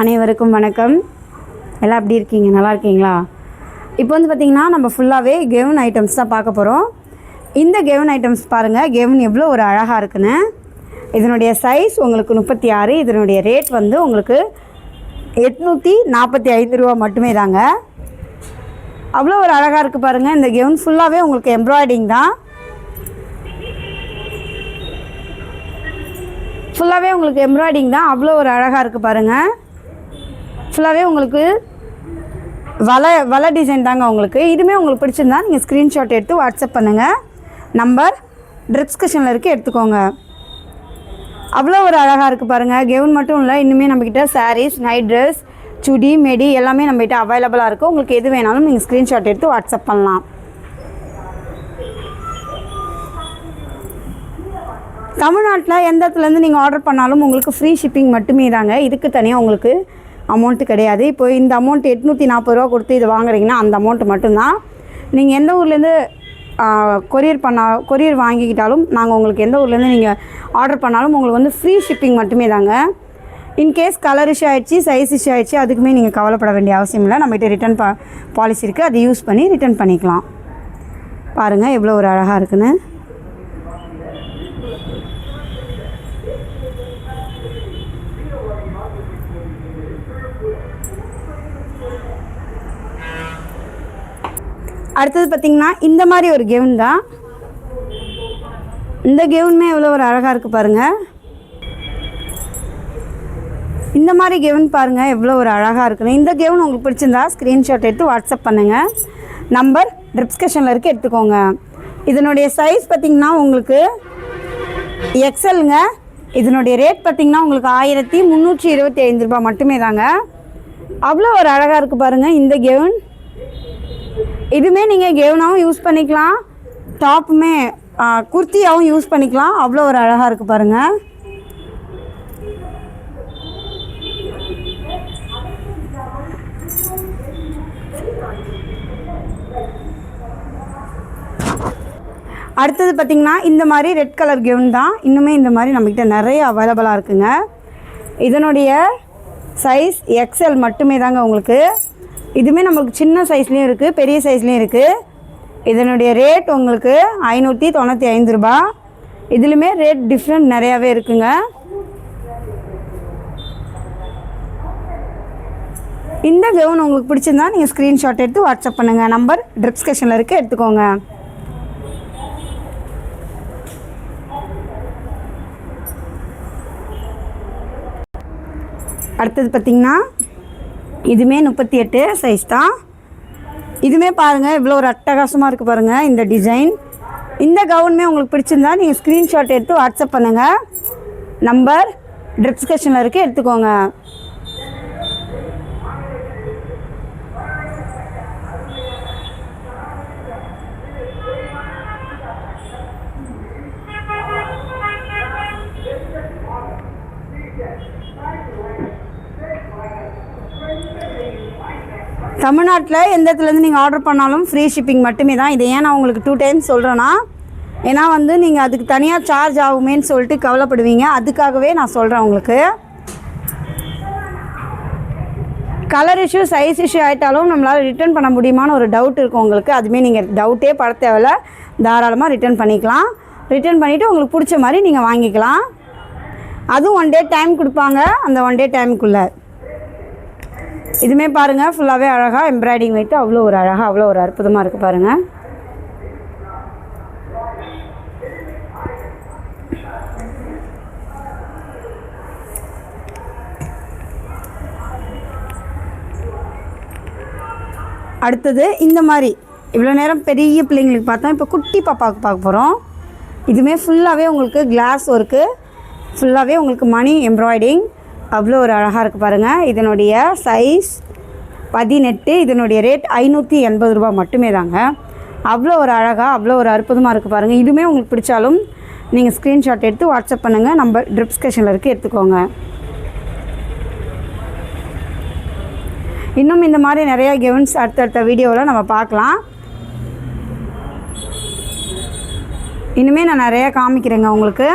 அனைவருக்கும் வணக்கம். எல்லாம் எப்படி இருக்கீங்க? நல்லா இருக்கீங்களா? இப்போ வந்து பார்த்திங்கன்னா நம்ம ஃபுல்லாகவே கெவுன் ஐட்டம்ஸ் தான் பார்க்க போகிறோம். இந்த கெவுன் ஐட்டம்ஸ் பாருங்கள், கெவுன் எவ்வளோ ஒரு அழகாக இருக்குன்னு. இதனுடைய சைஸ் உங்களுக்கு 36, இதனுடைய ரேட் வந்து உங்களுக்கு 845 ரூபா மட்டுமே தாங்க. அவ்வளோ ஒரு அழகாக இருக்குது பாருங்கள். இந்த கெவுன் ஃபுல்லாகவே உங்களுக்கு எம்ப்ராய்டிங் தான். ஃபுல்லாகவே உங்களுக்கு எம்ப்ராய்டிங் தான். அவ்வளோ ஒரு அழகாக இருக்குது பாருங்கள். ஃபுல்லாகவே உங்களுக்கு வலை டிசைன் தாங்க உங்களுக்கு. இதுவுமே உங்களுக்கு பிடிச்சிருந்தா நீங்கள் ஸ்க்ரீன்ஷாட் எடுத்து வாட்ஸ்அப் பண்ணுங்கள். நம்பர் டிஸ்கிரிப்ஷனில் இருக்குது, எடுத்துக்கோங்க. அவ்வளோ ஒரு அழகாக இருக்குது பாருங்கள். கெவுன் மட்டும் இல்லை, இன்னுமே நம்மக்கிட்ட சாரீஸ், நைட் ட்ரெஸ், சுடி, மெடி எல்லாமே நம்மகிட்ட அவைலபிளாக இருக்குது. உங்களுக்கு எது வேணாலும் நீங்கள் ஸ்க்ரீன்ஷாட் எடுத்து வாட்ஸ்அப் பண்ணலாம். தமிழ்நாட்டில் எந்த இடத்துலேருந்து நீங்கள் ஆர்டர் பண்ணாலும் உங்களுக்கு ஃப்ரீ ஷிப்பிங் மட்டுமே தாங்க. இதுக்கு தனியாக உங்களுக்கு அமௌண்ட்டு கிடையாது. இப்போ இந்த அமௌண்ட் 840 ரூபா கொடுத்து இது வாங்குறீங்கன்னா அந்த அமௌண்ட்டு மட்டும்தான். நீங்கள் எந்த ஊர்லேருந்து கொரியர் வாங்கிக்கிட்டாலும் நாங்கள் உங்களுக்கு எந்த ஊர்லேருந்து நீங்கள் ஆர்டர் பண்ணாலும் உங்களுக்கு வந்து ஃப்ரீ ஷிப்பிங் மட்டுமே தாங்க. இன்கேஸ் கலர் இஷ்யூ ஆகிடுச்சு, சைஸ் இஷ்யூ ஆகிடுச்சு, அதுக்குமே நீங்கள் கவலைப்பட வேண்டிய அவசியம் இல்லை. நம்மகிட்ட ரிட்டன் பாலிசி இருக்குது, அதை யூஸ் பண்ணி ரிட்டன் பண்ணிக்கலாம். பாருங்கள் எவ்வளோ ஒரு அழகாக இருக்குன்னு. அடுத்தது பார்த்திங்கன்னா இந்த மாதிரி ஒரு கெவுன் தான். இந்த கெவுனுமே எவ்வளோ ஒரு அழகாக இருக்குது பாருங்கள். இந்த மாதிரி கெவுன் பாருங்கள் எவ்வளோ ஒரு அழகாக இருக்குன்னு. இந்த கெவுன் உங்களுக்கு பிடிச்சிருந்தா ஸ்க்ரீன்ஷாட் எடுத்து வாட்ஸ்அப் பண்ணுங்கள். நம்பர் டிஸ்கிரிப்ஷனில் இருக்குது, எடுத்துக்கோங்க. இதனுடைய சைஸ் பார்த்திங்கன்னா உங்களுக்கு எக்ஸலுங்க. இதனுடைய ரேட் பார்த்திங்கன்னா உங்களுக்கு 1325 ரூபா மட்டுமே தாங்க. அவ்வளோ ஒரு அழகாக இருக்குது பாருங்கள் இந்த கெவுன். இதுவுமே நீங்கள் கெவுனாகவும் யூஸ் பண்ணிக்கலாம், டாப்புமே குர்த்தியாகவும் யூஸ் பண்ணிக்கலாம். அவ்வளோ ஒரு அழகாக இருக்குது பாருங்கள். அடுத்தது பார்த்திங்கன்னா இந்த மாதிரி ரெட் கலர் கெவுன் தான். இன்னுமே இந்த மாதிரி நம்மக்கிட்ட நிறைய அவைலபிளாக இருக்குங்க. இதனுடைய சைஸ் எக்ஸ்எல் மட்டுமே தாங்க உங்களுக்கு. இதுவுமே நம்மளுக்கு சின்ன சைஸ்லேயும் இருக்குது, பெரிய சைஸ்லேயும் இருக்குது. இதனுடைய ரேட் உங்களுக்கு 595 ரூபா. இதுலையுமே ரேட் டிஃப்ரெண்ட் நிறையாவே இருக்குங்க. இந்த கெவுன் உங்களுக்கு பிடிச்சிருந்தா நீங்கள் ஸ்க்ரீன்ஷாட் எடுத்து வாட்ஸ்அப் பண்ணுங்கள். நம்பர் டிஸ்கிரிப்ஷனில் இருக்குது, எடுத்துக்கோங்க. அடுத்தது பார்த்திங்கன்னா இதுவுமே 38 சைஸ் தான். இதுவுமே பாருங்கள் இவ்வளோ ஒரு அட்டகாசமாக இருக்குது பாருங்கள் இந்த டிசைன். இந்த கவுனுமே உங்களுக்கு பிடிச்சிருந்தா நீங்கள் ஸ்க்ரீன்ஷாட் எடுத்து வாட்ஸ்அப் பண்ணுங்கள். நம்பர் டிஸ்கிரிப்ஷனில் இருக்குது, எடுத்துக்கோங்க. தமிழ்நாட்டில் எந்த இடத்துலேருந்து நீங்கள் ஆர்டர் பண்ணாலும் ஃப்ரீ ஷிப்பிங் மட்டுமே தான். இதை ஏன் நான் உங்களுக்கு 2 டைம்ஸ் சொல்கிறேன்னா, ஏன்னா வந்து நீங்கள் அதுக்கு தனியாக சார்ஜ் ஆகுமேன்னு சொல்லிட்டு கவலைப்படுவீங்க. அதுக்காகவே நான் சொல்கிறேன் உங்களுக்கு. கலர் இஷ்யூ, சைஸ் இஷ்யூ ஆகிட்டாலும் நம்மளால் ரிட்டர்ன் பண்ண முடியுமான்னு ஒரு டவுட் இருக்கும் உங்களுக்கு. அதுவுமே நீங்கள் டவுட்டே பட தேவையில்ல, தாராளமாக ரிட்டர்ன் பண்ணிக்கலாம். ரிட்டர்ன் பண்ணிவிட்டு உங்களுக்கு பிடிச்ச மாதிரி நீங்கள் வாங்கிக்கலாம். அதுவும் 1 டே டைம் கொடுப்பாங்க. அந்த 1 டே டைமுக்குள்ளே இதுவுமே பாருங்கள் ஃபுல்லாகவே அழகாக எம்ப்ராய்டிங் வைத்து அவ்வளோ ஒரு அழகாக அவ்வளோ ஒரு அற்புதமாக இருக்குது பாருங்கள். அடுத்தது இந்த மாதிரி இவ்வளோ நேரம் பெரிய பிள்ளைங்களுக்கு பார்த்தோம், இப்போ குட்டி பாப்பாவுக்கு பார்க்க போகிறோம். இதுவுமே ஃபுல்லாகவே உங்களுக்கு கிளாஸ் ஒர்க்கு, ஃபுல்லாகவே உங்களுக்கு மணி எம்ப்ராய்டிங், அவ்வளோ ஒரு அழகாக இருக்குது பாருங்கள். இதனுடைய சைஸ் 18, இதனுடைய ரேட் 580 ரூபா மட்டுமே தாங்க. அவ்வளோ ஒரு அழகாக அவ்வளோ ஒரு அற்புதமாக இருக்குது பாருங்கள். இதுவுமே உங்களுக்கு பிடிச்சாலும் நீங்கள் ஸ்க்ரீன்ஷாட் எடுத்து வாட்ஸ்அப் பண்ணுங்கள். நம்பர் டிஸ்கிரிப்ஷனில் இருக்குது, எடுத்துக்கோங்க. இன்னும் இந்த மாதிரி நிறையா கெவுன்ஸ் அடுத்தடுத்த வீடியோவில் நம்ம பார்க்கலாம். இனிமேல் நான் நிறையா காமிக்கிறேங்க உங்களுக்கு.